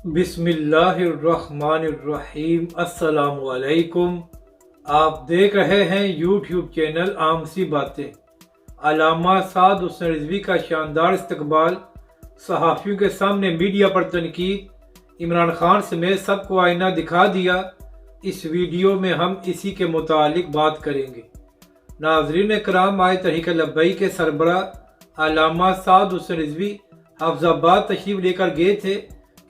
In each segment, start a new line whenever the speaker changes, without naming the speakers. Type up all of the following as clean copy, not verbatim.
बिस्मिल्लाहिर्रहमानिर्रहीम। अस्सलाम वालेकुम। आप देख रहे हैं यूट्यूब चैनल आम सी बातें। अल्लामा साद हुसैन रिजवी का शानदार इस्तकबाल, सहाफ़ियों के सामने मीडिया पर तनकीद, इमरान खान समेत सबको आईना दिखा दिया। इस वीडियो में हम इसी के मुतालिक बात करेंगे। नाज़रीन कराम, आए तहरीक लब्बई के सरबरा अल्लामा साद हुसैन रिजवी हफ्जाबाद तशरीफ लेकर गए थे,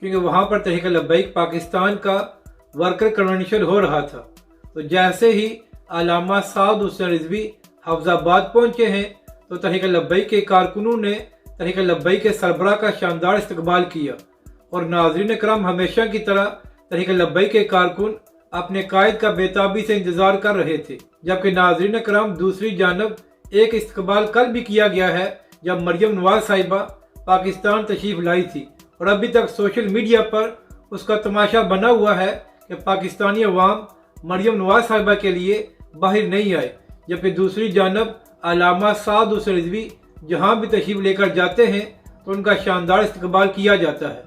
क्योंकि वहाँ पर तहरीक लब्बैक पाकिस्तान का वर्कर कन्वेंशन हो रहा था। तो जैसे ही अल्लामा साद हुसैन रिजवी हफ्जाबाद पहुँचे हैं, तो तहरीक लब्बैक के कारकुनों ने तहरीक लब्बैक के सरबरा का शानदार इस्तकबाल किया। और नाज़रीन करम, हमेशा की तरह तहरीक लब्बैक के कारकुन अपने कायद का बेताबी से इंतजार कर रहे थे। जबकि नाज़रीन करम, दूसरी जानब एक इस्तकबाल कल भी किया गया है, जब मरियम नवाज साहिबा पाकिस्तान तशरीफ लाई थी, और अभी तक सोशल मीडिया पर उसका तमाशा बना हुआ है कि पाकिस्तानी अवाम मरियम नवाज साहिबा के लिए बाहर नहीं आए। जबकि दूसरी जानब अल्लामा साद हुसैन रिजवी जहाँ भी तशरीफ लेकर जाते हैं, तो उनका शानदार इस्तकबाल किया जाता है।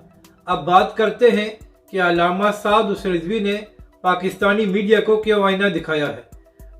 अब बात करते हैं कि अल्लामा साद हुसैन रिजवी ने पाकिस्तानी मीडिया को क्यों आईना दिखाया है।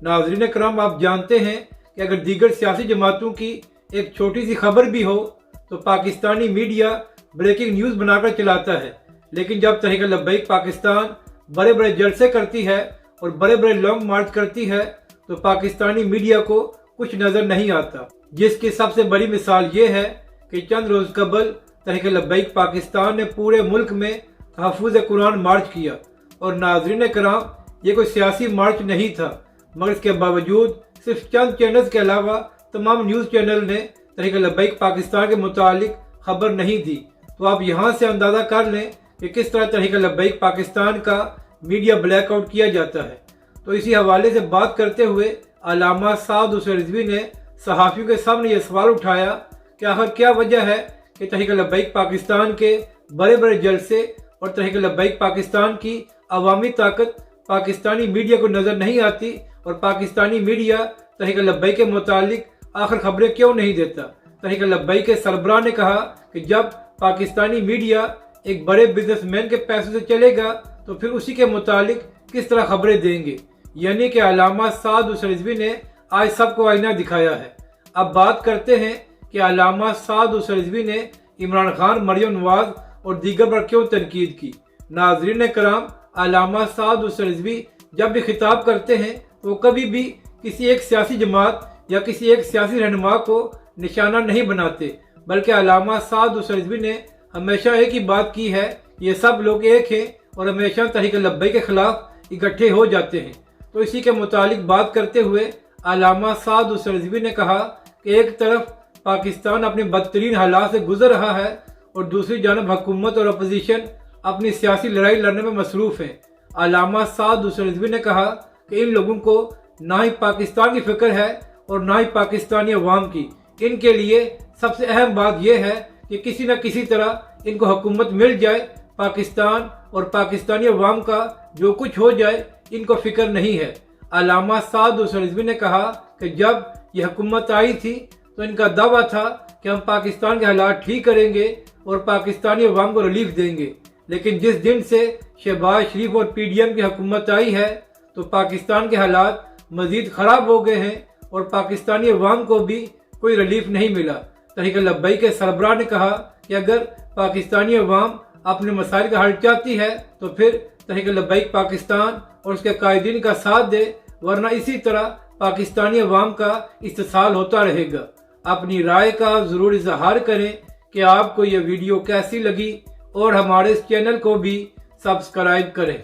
नाज़रीन करम, आप जानते हैं कि अगर दीगर सियासी जमातों की एक छोटी सी खबर भी हो, तो पाकिस्तानी मीडिया ब्रेकिंग न्यूज़ बनाकर चलाता है। लेकिन जब तहरीक लब्बैक पाकिस्तान बड़े बड़े जलसे करती है और बड़े बड़े लॉन्ग मार्च करती है, तो पाकिस्तानी मीडिया को कुछ नज़र नहीं आता। जिसकी सबसे बड़ी मिसाल ये है कि चंद रोज़ कबल तहरीक लब्बैक पाकिस्तान ने पूरे मुल्क में तहफ़्फ़ुज़ कुरान मार्च किया। और नाज़रीन कराम, ये कोई सियासी मार्च नहीं था, मगर इसके बावजूद सिर्फ चंद चैनल्स के अलावा तमाम न्यूज़ चैनल ने तहरीक लब्बैक पाकिस्तान के मुतालिक खबर नहीं दी। तो आप यहाँ से अंदाज़ा कर लें कि किस तरह तहरीक लब्बैक पाकिस्तान का मीडिया ब्लैकआउट किया जाता है। तो इसी हवाले से बात करते हुए अल्लामा साद हुसैन रिजवी ने सहाफ़ियों के सामने ये सवाल उठाया कि आखिर क्या वजह है कि तहरीक लब्बैक पाकिस्तान के बड़े बड़े जलसे और तहरीक लब्बैक पाकिस्तान की अवामी ताकत पाकिस्तानी मीडिया को नज़र नहीं आती, और पाकिस्तानी मीडिया तहरीक लब्बैक के मुतालिक आखिर खबरें क्यों नहीं देता। तहरीक लब्बैक के सरबराह ने कहा कि जब पाकिस्तानी मीडिया एक बड़े बिजनेसमैन के पैसों से चलेगा, तो फिर उसी के मुतालिक किस तरह खबरें देंगे। यानी कि अल्लामा साद हुसैन रिजवी ने आज सबको आईना दिखाया है। अब बात करते हैं कि अल्लामा साद हुसैन रिजवी ने इमरान खान, मरियम नवाज और दीगर पर क्यों तनकीद की। नाज़रीन कराम, अल्लामा साद हुसैन रिजवी जब भी खिताब करते हैं, तो कभी भी किसी एक सियासी जमात या किसी एक सियासी रहनुमा को निशाना नहीं बनाते, बल्कि अल्लामा साद हुसैन रिजवी ने हमेशा एक ही बात की है, ये सब लोग एक हैं और हमेशा तहरीक लब्बैक के खिलाफ इकट्ठे हो जाते हैं। तो इसी के मुतालिक बात करते हुए अल्लामा साद हुसैन रिजवी ने कहा कि एक तरफ पाकिस्तान अपने बदतरीन हालात से गुजर रहा है, और दूसरी जानब हुकूमत और अपोजिशन अपनी सियासी लड़ाई लड़ने में मसरूफ हैं। अल्लामा साद हुसैन रिजवी ने कहा कि इन लोगों को ना ही पाकिस्तान की फिक्र है और ना ही पाकिस्तानी अवाम की। इनके लिए सबसे अहम बात यह है कि किसी न किसी तरह इनको हुकूमत मिल जाए। पाकिस्तान और पाकिस्तानी अवाम का जो कुछ हो जाए, इनको फिक्र नहीं है। अल्लामा साद हुसैन रिजवी ने कहा कि जब यह हुकूमत आई थी, तो इनका दावा था कि हम पाकिस्तान के हालात ठीक करेंगे और पाकिस्तानी अवाम को रिलीफ देंगे। लेकिन जिस दिन से शहबाज शरीफ और PDM की हुकूमत आई है, तो पाकिस्तान के हालात मजीद ख़राब हो गए हैं और पाकिस्तानी अवाम को भी कोई रिलीफ नहीं मिला। तहरीक लब्बैक के सरबराह ने कहा कि अगर पाकिस्तानी अवाम अपने मसाइल का हल चाहती है, तो फिर तहरीक लब्बैक पाकिस्तान और उसके कायदीन का साथ दे, वरना इसी तरह पाकिस्तानी अवाम का इस्तेसाल होता रहेगा। अपनी राय का ज़रूर इजहार करें कि आपको यह वीडियो कैसी लगी, और हमारे इस चैनल को भी सब्सक्राइब करें।